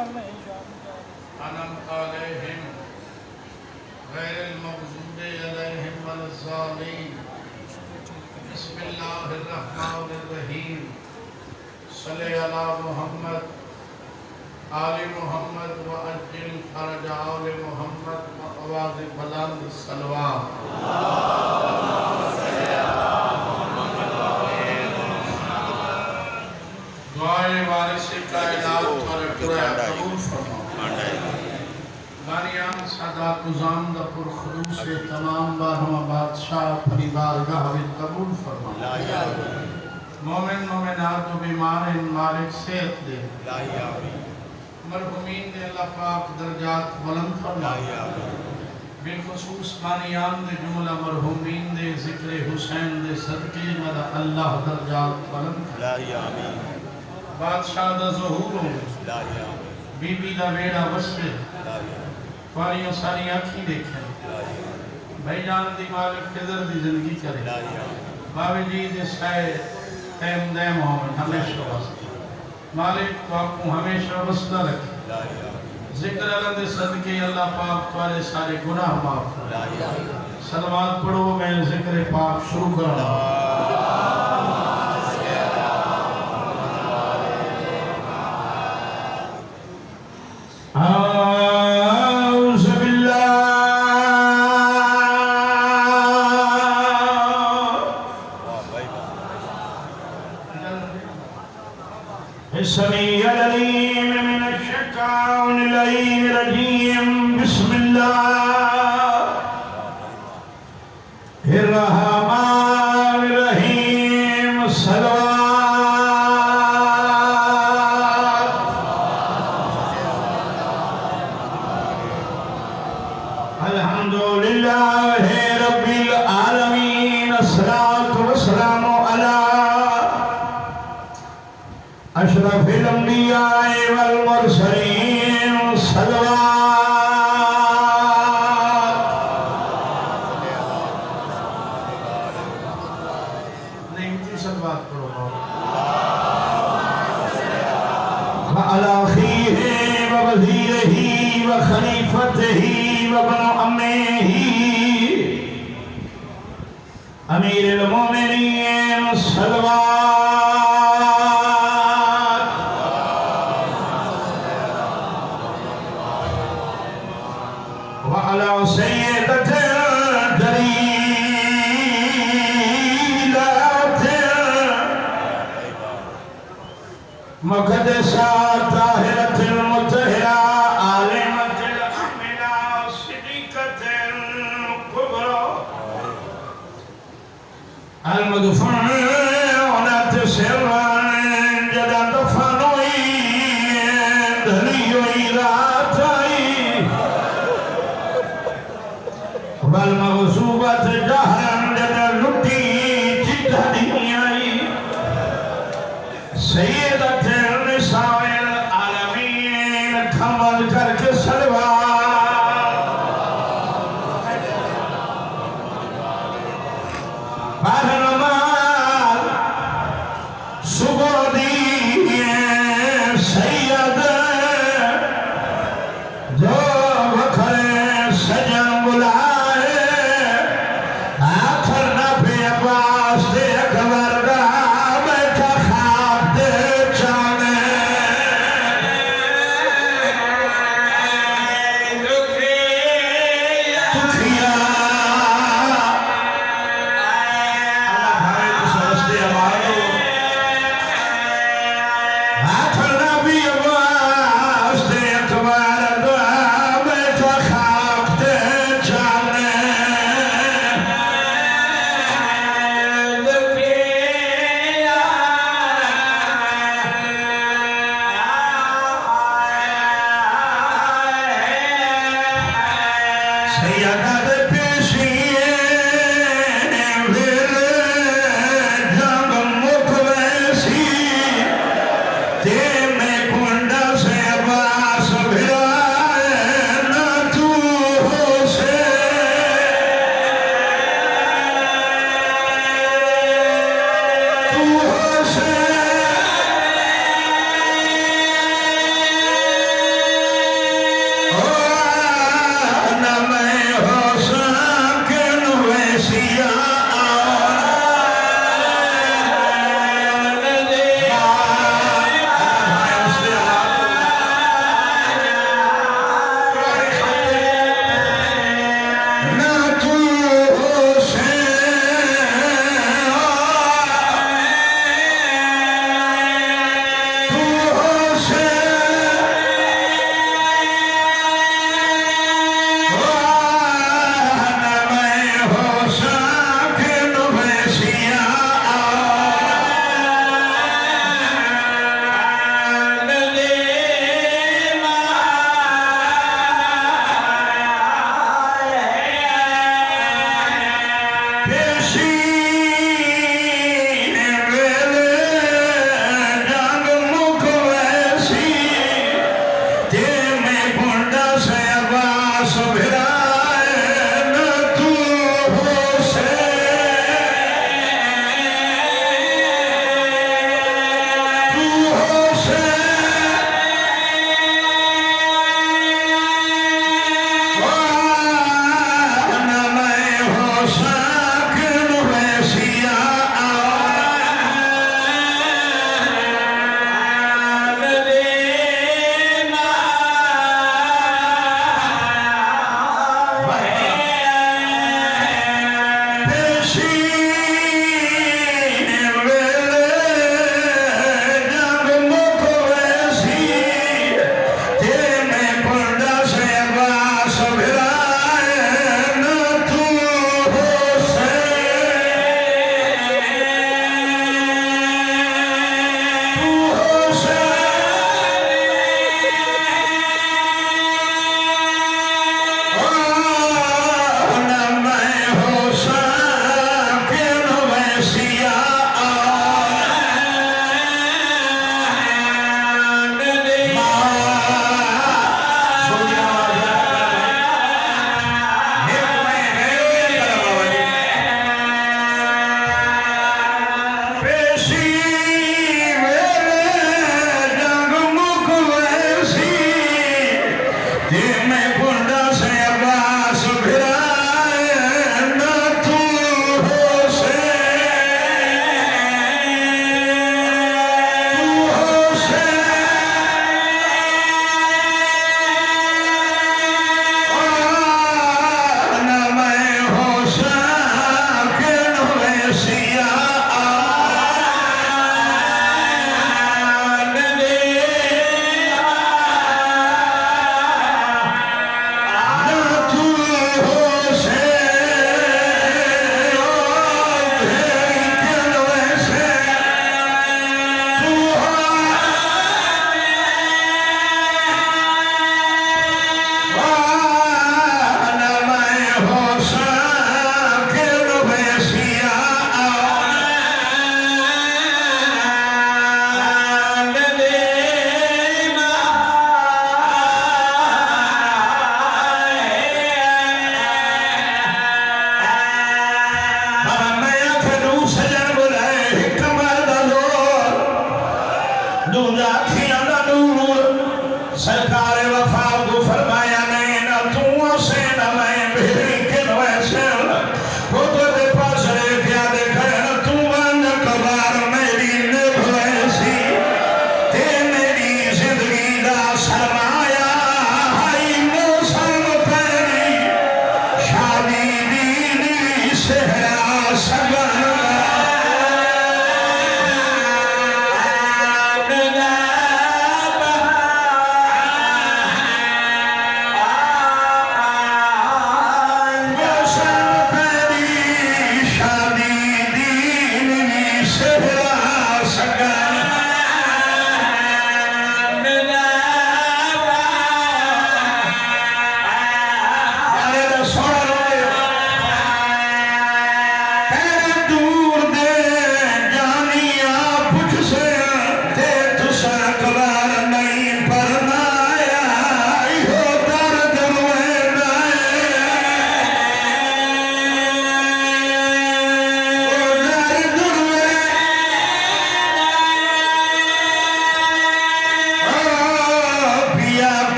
أنعمت عليهم غير المغضوب عليهم ولا الضالين بسم الله الرحمن الرحيم صل على محمد آل محمد وأجل فرج آل محمد وأواز بلند الصلوات दुआए वारिस कायनात और कुरान कबूल फरमाओ बारियां सदा गुजाम दा पुरखुदूस से तमाम बारहमा बादशाह अपनी बारगाह में कबूल फरमाओ मोमिन मोमिनात जो बीमार हैं मालिक सेहत दे मरहुमीन दे अल्लाह पाक दर्जात बुलंद फरमाओ बिलखुसूस बानियान दे जुमला मरहुमीन दे जिक्र हुसैन दे सदके मदा अल्लाह दर्जात बुलंद आमीन बादशाह दा ज़हूर हो बीबी दा बेड़ा वसवे पारियों सारी आँखी देखें भाईजान दी मालिक खिदर दी जिंदगी करे बाबे जी दे साए तैम दैम हो हमेशा वसते मालिक तो आपको हमेशा वसदा रखे जिक्र अल्लाह दे सदके अल्लाह पाक तुम्हारे सारे गुनाह माफ सलवात पढ़ो मैं जिक्र पाक शुरू करा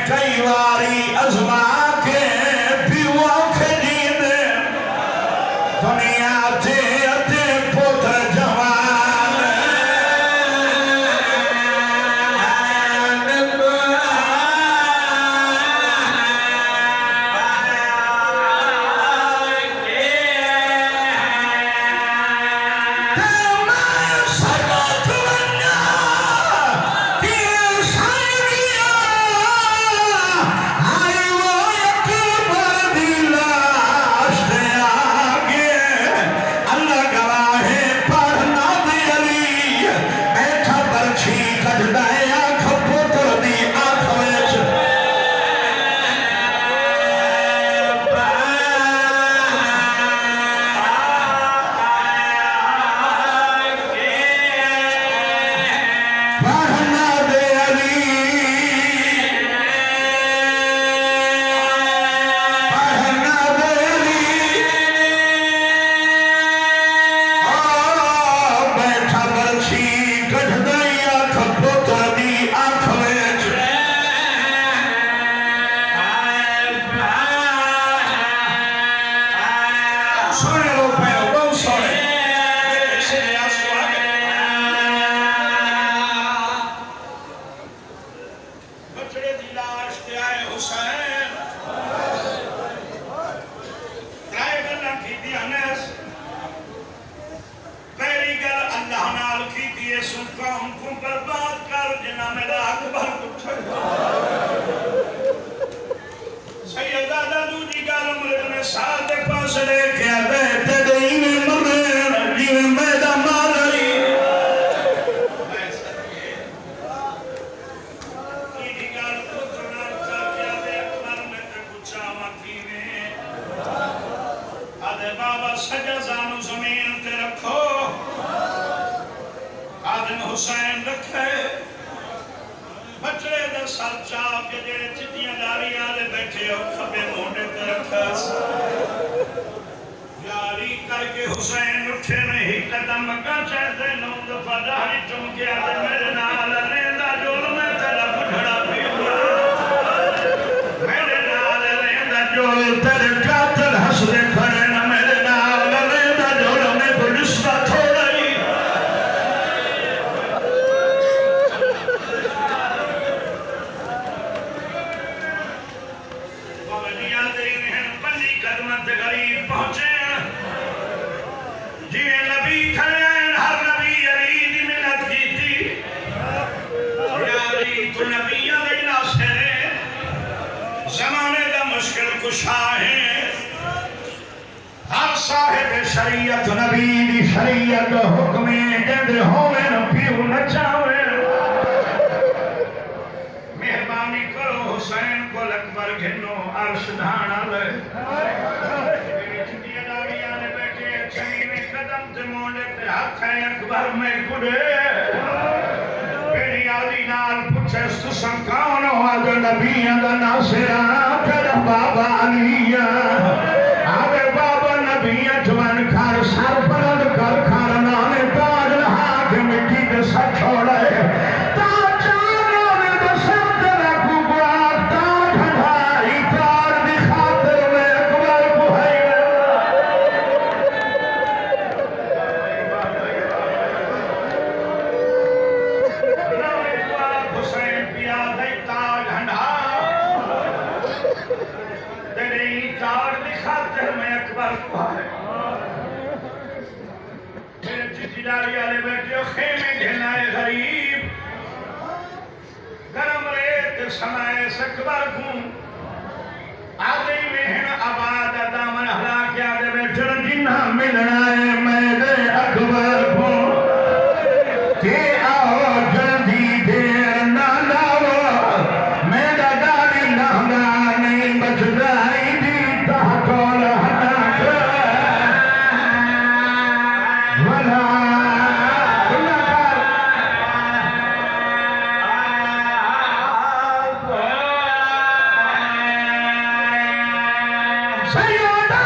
कई वारी अजमा के पीवा के जींदे दुनिया ते अते पुत्र जवान हुसैन रखे बचड़े दा सर चाप के जेड़े चिट्टियां दाड़ियां वाले बैठे हो खबे मोंडे ते रखस यारी करके हुसैन उठे नहीं कदम का चाहते नौ दफा दाढ़ी चमके आते मेरे नाल लेंदा जोल में तेरा बुढ़ड़ा पीवा मेरे नाल लेंदा जोल तेरे कातिल हंसदे खड़े ना मेरे नाल लेंदा जोल में कोई रिश्ता थोड़ा ही गरीब पहुंचे जी नबी खड़े हर नबी अली दी मिन्नत की थी यारी तू नबियां दे नासरे जमाने दा मुश्किल कुशा है हर साहिब शरीयत नबी दी शरीयत हुक्म देंदे होवे न पीऊ न चावे मेहरबानी करो हुसैन को अकबर घिनो अर्श ढाणा ले अकबर में कुड़े मेरी आली नाल पूछे तुसां कौन हो जो नबियां दा नासिरा तेरा बाबा अलिया आवे बाबा नबियां जवान खार सर बुलंद कर खार नाने ताज लहा के मिट्टी के सर छोड़े ताज नाने दे सर ते रखू बात ताज ढाई ताज दी खातिर में अकबर को है वाले बैठे खेमे घिनाए गरीब गरम रेत समाए सकबर को आदे में आबाद दामन हला के आदे बैठे जिन्ना मिलना है मेरे अकबर को के आओ जल्दी देर ना लाओ मेरा गाड़ी लहंगा नहीं बच जाए दी तहकोल हटा भला सैयदा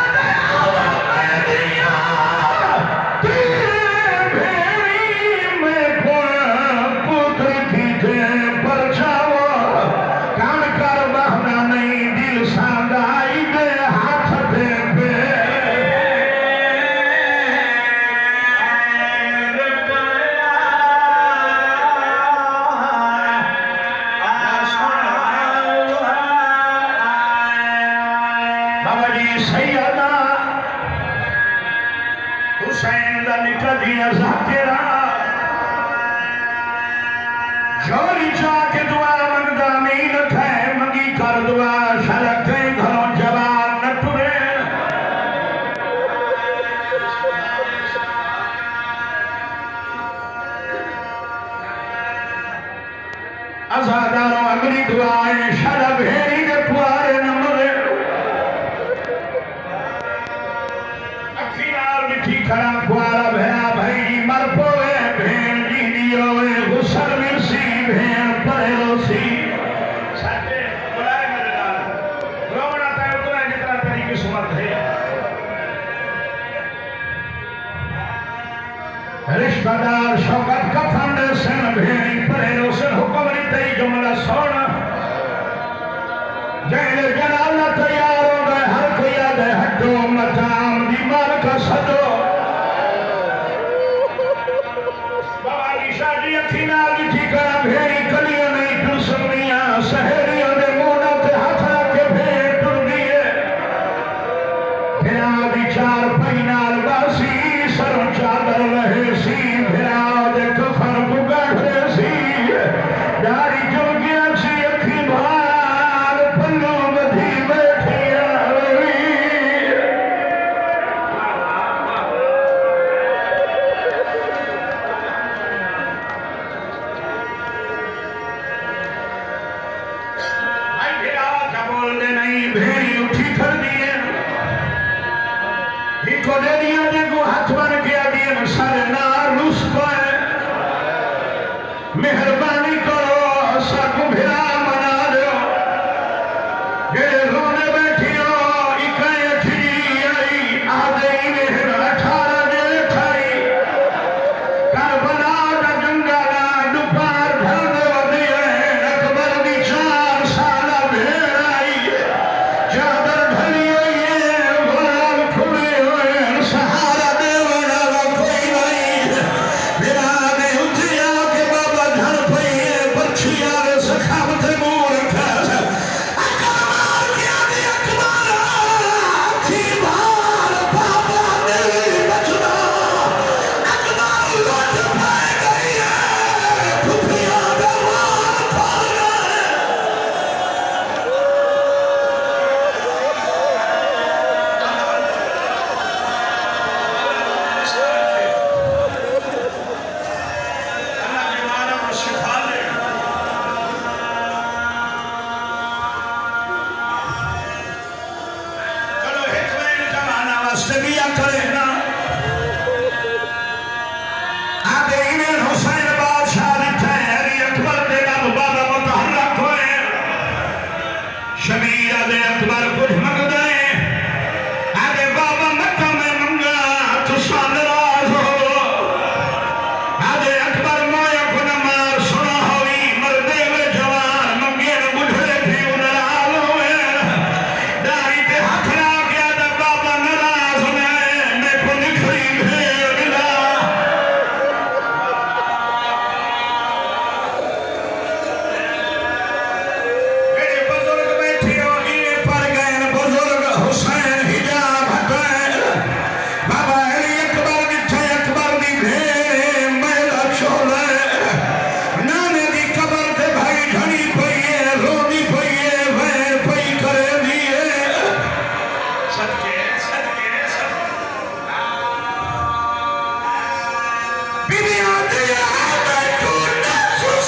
कर दुआ शायद कई घरों जवाब न टुरे अजादारों अगली दुआएं शायद भेड़ी के पुआरे न मरे अखीनार मिठी खड़ा पुआरा भया भाई मर पोवे भेड़ जी दियो गुसल मिर्सी भेड़ परेरोसी साथे बुलाए मेरे नाल रोना तय उतना जितना तेरी किस्मत है रिश्तेदार शौकत का फाउंडेशन भेड़ी परेरोसन हुक्म नहीं तई जुमला सोना जैले जनाला तैयार हो गए हर कोई आ गए हटो मचाम दीवार का सदो बाबा की शादी अखीना की ठिकाना भेड़ी कलियों नहीं टूट सकनिया सहेलियों ने मोना पे हाथ रख के भेड़ टूट दिए फिर आदि चार पैनाल बासी सरों चादर रहे सी फिर आदि कफन बुगाड़ रहे सी दारी चुम गया सी अखी भार पल्लू बधी बैठिया भाई फिरा क्या बोल दे नहीं भेड़ी उठी कर दिए इको दे दिया देखो हाथ बन गया दिए सारे नार रूस पाए मेहरबानी करो सबको भिरा मना दो ये रोने बैठी हो इकाई खिजी आई आधे मेहर 18 दे खाई करबला का जंगला दुपार भर दे दिए अकबर दी 4 साल भेड़ आई चादर ढली हुई है गुलाम खुले हुए सहारा दे वाला कोई नहीं बिना दे उठिया के बाबा धर पई परछिया रे सखावत मोर खास अकबर क्या दे अकबर आखी बार बाबा ने बचना अकबर लौट पाए गई है खुफिया दरबार खोल गए अल्लाह बीमारों को शिफा दे चलो हिकमैन जमाना वास्ते दिया करे ना आगे इमेल हुसैन बादशाह लिखे अली अकबर दे नाम बाबा मुतहर्रक होए शबीर दे अकबर कुछ मंगदे आगे बाबा मक्का में मंगा तुसा नाराज हो आगे अकबर मोया को नमार सुना होई मर्दे में जवान मंगे न बुढ़े भी नाराज हुए दाई पे हाथ ला गया तो बाबा नाराज हुए मैं को निखरी भेड़ मिला मेरे बुजुर्ग बैठे हो इने पर गए बुजुर्ग हुसैन हिजाब हटाए बाबा अली अकबर जिथे अकबर दी भेड़ मैला छोले नाने दी कबर ते भाई घनी पईए रोनी पईए वैर पई करे दिए सदके सदके बिना दिया मैं टूटा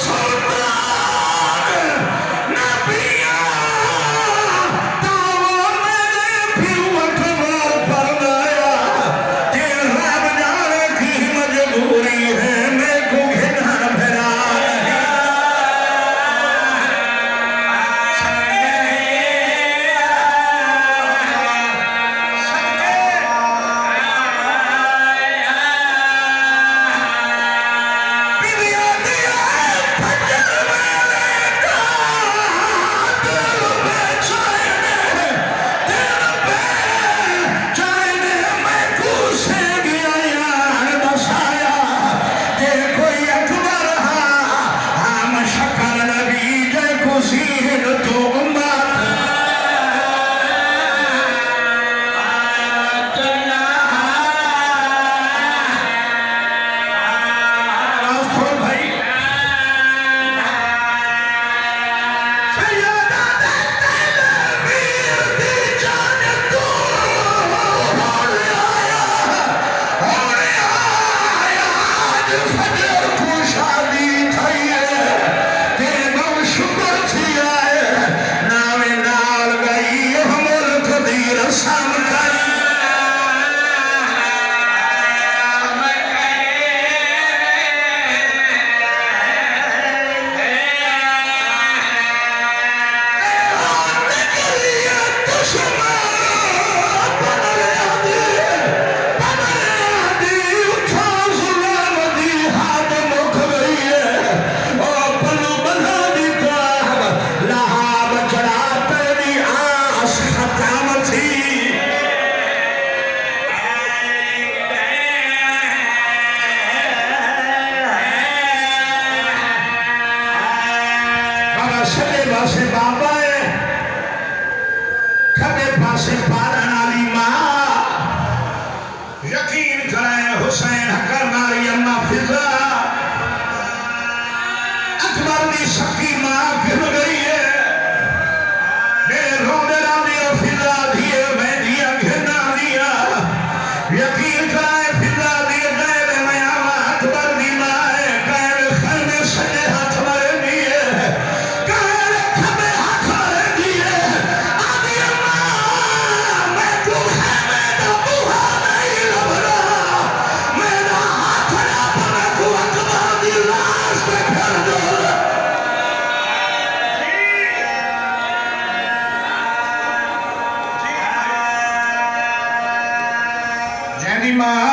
सुल्तान नबिया बीमार